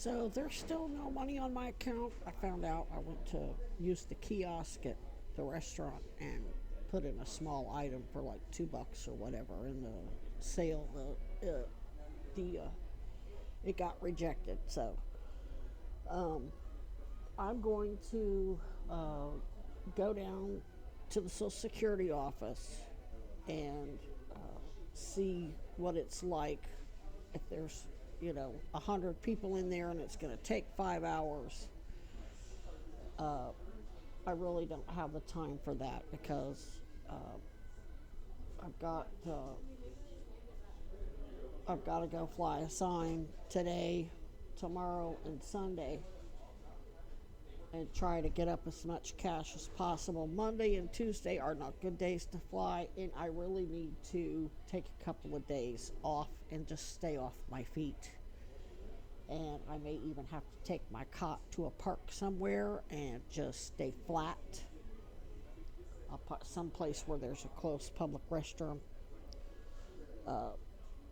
So there's still no money on my account. I found out I went to use the kiosk at the restaurant and put in a small item for like $2 or whatever in the sale. The it got rejected. So I'm going to go down to the Social Security office and see what it's like if there's 100 people in there and it's going to take 5 hours. I really don't have the time for that because I've got I've got to go fly a sign today, tomorrow, and Sunday, and try to get up as much cash as possible. Monday and Tuesday are not good days to fly, and I really need to take a couple of days off and just stay off my feet. And I may even have to take my cot to a park somewhere and just stay flat. Someplace where there's a close public restroom.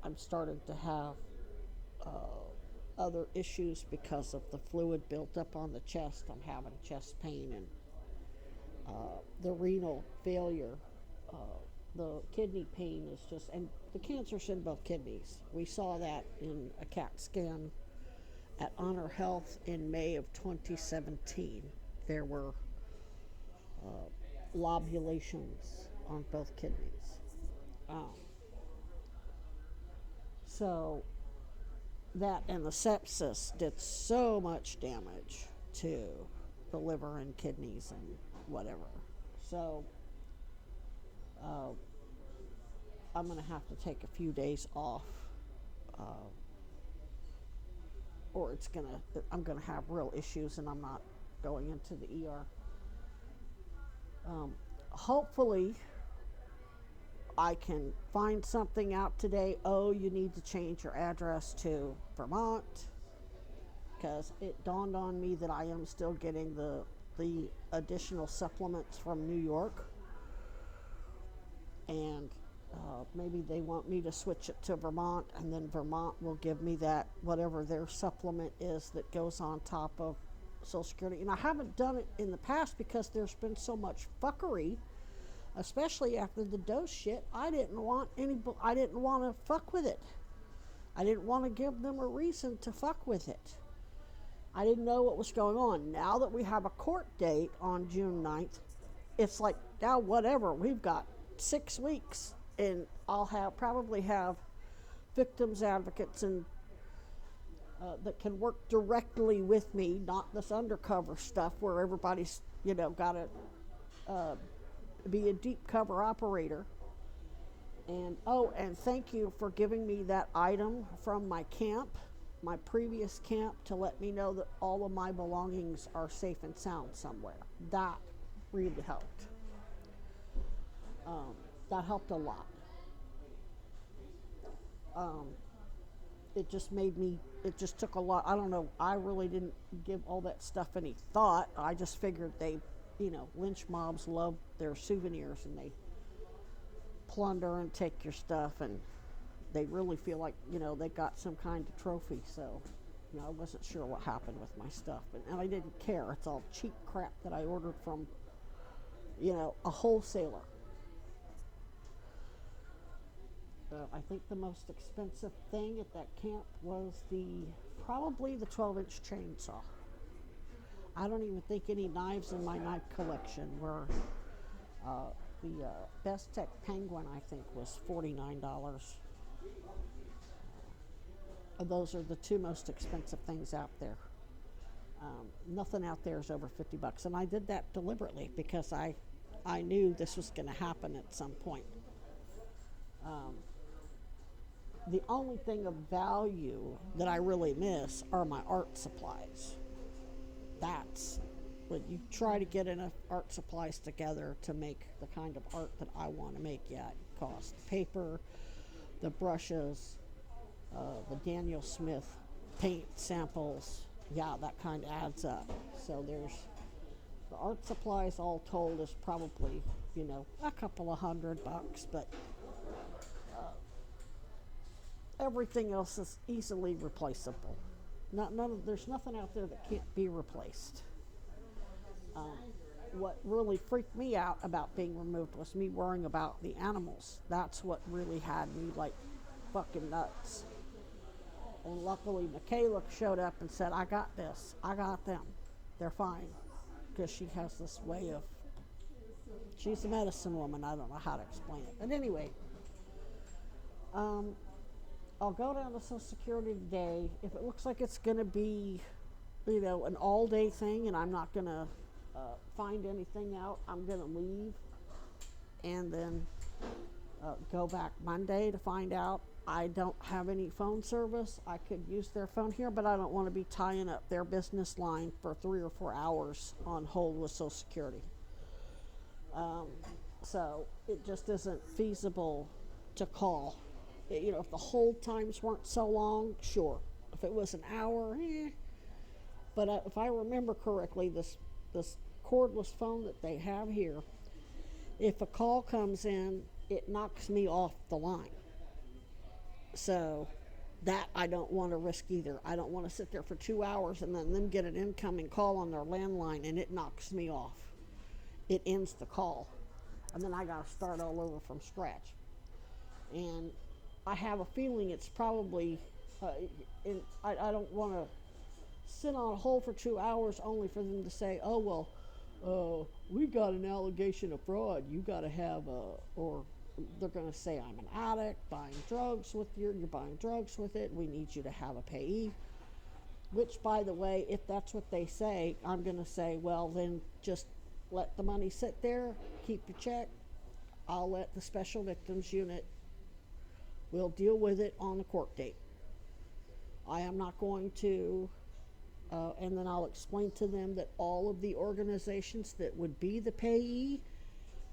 I'm starting to have other issues because of the fluid built up on the chest. I'm having chest pain and the renal failure. The kidney pain is just, and the cancer's in both kidneys. We saw that in a CAT scan at Honor Health in May of 2017. There were lobulations on both kidneys. So that and the sepsis did so much damage to the liver and kidneys and whatever. So I'm going to have to take a few days off, or I'm going to have real issues, and I'm not going into the ER. Hopefully, I can find something out today. Oh, you need to change your address to Vermont, because it dawned on me that I am still getting the additional supplements from New York, and maybe they want me to switch it to Vermont, and then Vermont will give me that whatever their supplement is that goes on top of Social Security. And I haven't done it in the past because there's been so much fuckery, especially after the dose shit. I didn't want to fuck with it. I didn't want to give them a reason to fuck with it. I didn't know what was going on. Now that we have a court date on June 9th, it's like, now whatever, we've got 6 weeks, and I'll probably have victims advocates and that can work directly with me, not this undercover stuff where everybody's got to be a deep cover operator. And thank you for giving me that item from my camp, my previous camp, to let me know that all of my belongings are safe and sound somewhere. That really helped. That helped a lot. It just took a lot. I don't know, I really didn't give all that stuff any thought. I just figured lynch mobs love their souvenirs, and they plunder and take your stuff, and they really feel like, they got some kind of trophy. So, I wasn't sure what happened with my stuff, and I didn't care. It's all cheap crap that I ordered from, a wholesaler. I think the most expensive thing at that camp was probably the 12-inch chainsaw. I don't even think any knives in my knife collection were. The Best Tech Penguin, I think, was $49. Those are the two most expensive things out there. Nothing out there is over $50, and I did that deliberately because I knew this was going to happen at some point. The only thing of value that I really miss are my art supplies. That's when you try to get enough art supplies together to make the kind of art that I want to make. Yeah, it costs the paper, the brushes, the Daniel Smith paint samples. Yeah, that kind of adds up. So there's the art supplies all told is probably, a couple of $100, but everything else is easily replaceable. There's nothing out there that can't be replaced. Um, what really freaked me out about being removed was me worrying about the animals. That's what really had me like fucking nuts. And luckily, Michaela showed up and said, I got this. I got them. They're fine. Because she has this way of, she's a medicine woman. I don't know how to explain it. But anyway, I'll go down to Social Security today. If it looks like it's going to be, an all day thing and I'm not going to find anything out, I'm going to leave and then go back Monday to find out. I don't have any phone service. I could use their phone here, but I don't want to be tying up their business line for 3 or 4 hours on hold with Social Security. So it just isn't feasible to call. If the hold times weren't so long, sure. If it was an hour, But if I remember correctly, this cordless phone that they have here, if a call comes in, it knocks me off the line. So that I don't want to risk either. I don't want to sit there for 2 hours and then them get an incoming call on their landline and it knocks me off. It ends the call. And then I got to start all over from scratch. And I have a feeling it's probably, I don't want to sit on hold for 2 hours only for them to say, oh, well, we got an allegation of fraud. You got to have or they're going to say I'm an addict, buying drugs with you're buying drugs with it. We need you to have a payee. Which, by the way, if that's what they say, I'm going to say, well, then just let the money sit there, keep your check. I'll let the Special Victims Unit, we'll deal with it on the court date. I am not going to, and then I'll explain to them that all of the organizations that would be the payee,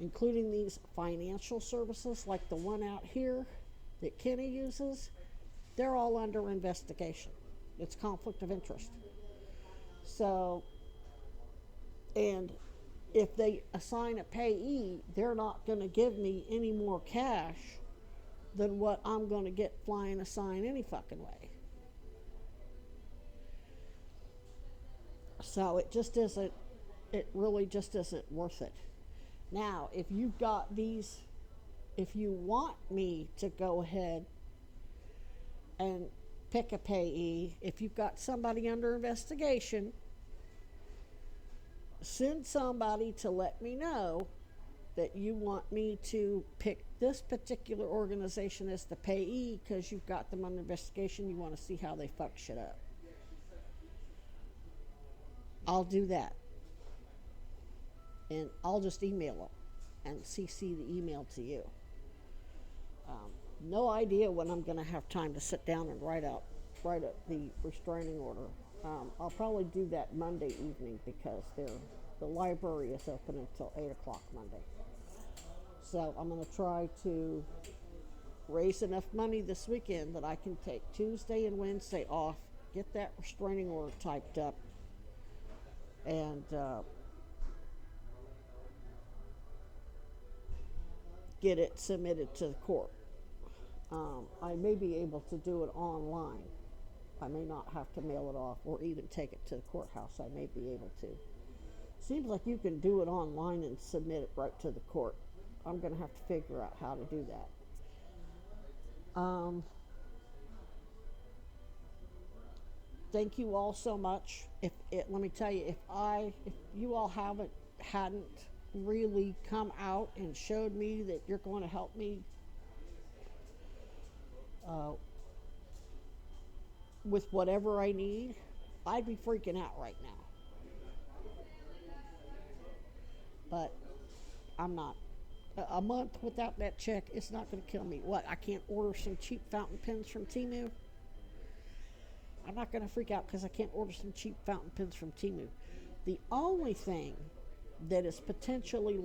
including these financial services like the one out here that Kenny uses, they're all under investigation. It's conflict of interest. So, and if they assign a payee, they're not going to give me any more cash than what I'm going to get flying a sign any fucking way. So it really just isn't worth it. Now, if you've got these, if you want me to go ahead and pick a payee, if you've got somebody under investigation, send somebody to let me know that you want me to pick this particular organization as the payee because you've got them under investigation, you want to see how they fuck shit up. I'll do that. And I'll just email them and CC the email to you. No idea when I'm going to have time to sit down and write up the restraining order. I'll probably do that Monday evening because the library is open until 8 o'clock Monday. So I'm going to try to raise enough money this weekend that I can take Tuesday and Wednesday off, get that restraining order typed up, and get it submitted to the court. I may be able to do it online. I may not have to mail it off or even take it to the courthouse. I may be able to. Seems like you can do it online and submit it right to the court. I'm going to have to figure out how to do that. Thank you all so much. Let me tell you, if you all hadn't really come out and showed me that you're going to help me with whatever I need, I'd be freaking out right now. But I'm not. A month without that check, it's not going to kill me. What, I can't order some cheap fountain pens from Temu? I'm not going to freak out because I can't order some cheap fountain pens from Temu. The only thing that is potentially,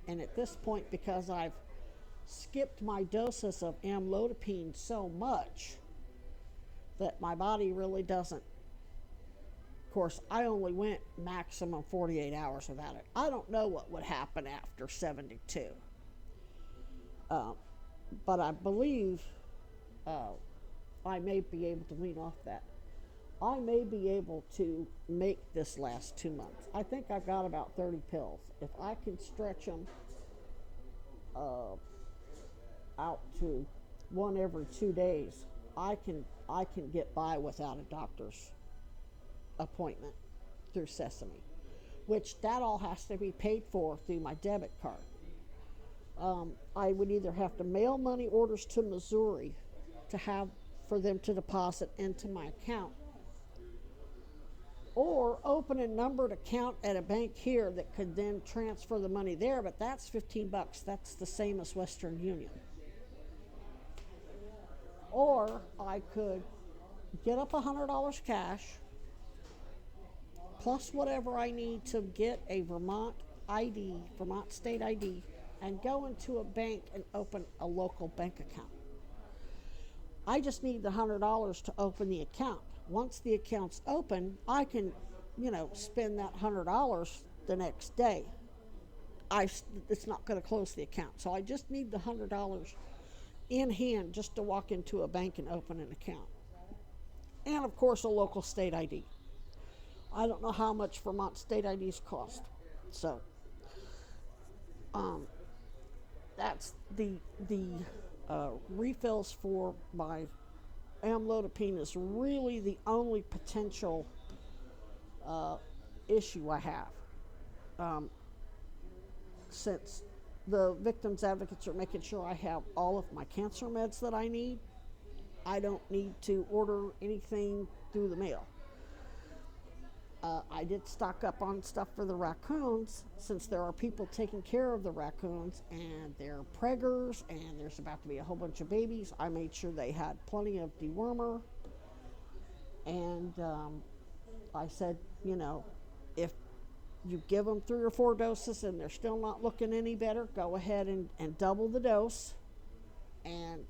and at this point, because I've skipped my doses of amlodipine so much that my body really doesn't. Of course, I only went maximum 48 hours without it. I don't know what would happen after 72. But I believe I may be able to wean off that. I may be able to make this last 2 months. I think I've got about 30 pills. If I can stretch them uh, out to one every 2 days, I can get by without a doctor's appointment through Sesame, which that all has to be paid for through my debit card. I would either have to mail money orders to Missouri to have for them to deposit into my account, or open a numbered account at a bank here that could then transfer the money there, but that's $15. That's the same as Western Union. Or I could get up $100 cash plus whatever I need to get a Vermont ID, Vermont state ID, and go into a bank and open a local bank account. I just need the $100 to open the account. Once the account's open, I can, spend that $100 the next day. It's not going to close the account. So I just need the $100 in hand just to walk into a bank and open an account. And of course, a local state ID. I don't know how much Vermont state IDs cost. So that's the refills for my amlodipine is really the only potential issue I have. Since the victims advocates are making sure I have all of my cancer meds that I need, I don't need to order anything through the mail. I did stock up on stuff for the raccoons, since there are people taking care of the raccoons and they're preggers and there's about to be a whole bunch of babies. I made sure they had plenty of dewormer, and I said, if you give them 3 or 4 doses and they're still not looking any better, go ahead and double the dose and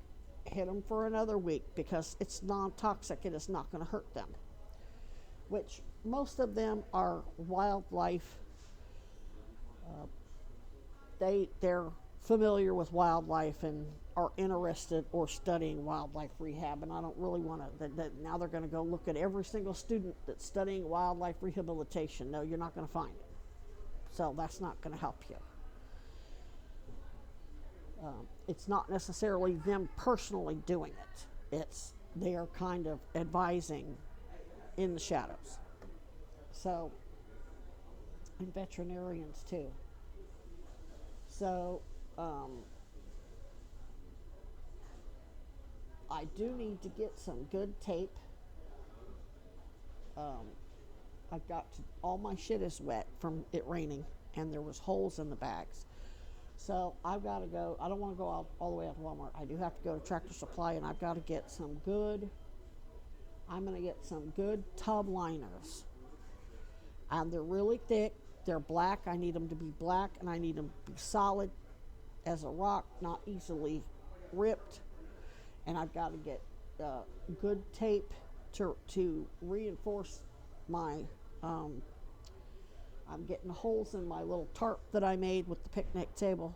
hit them for another week, because it's non-toxic. It is not going to hurt them, which most of them are wildlife. They're familiar with wildlife and are interested or studying wildlife rehab, and I don't really want to, now they're going to go look at every single student that's studying wildlife rehabilitation. No, you're not going to find it. So that's not going to help you. It's not necessarily them personally doing it. They are kind of advising in the shadows. So, and veterinarians too. So, I do need to get some good tape. All my shit is wet from it raining, and there was holes in the bags. So I've got to go. I don't want to go all the way out to Walmart. I do have to go to Tractor Supply, and I've got to get I'm going to get some good tub liners. And they're really thick. They're black. I need them to be black, and I need them to be solid as a rock, not easily ripped. And I've got to get good tape to reinforce my, I'm getting holes in my little tarp that I made with the picnic table.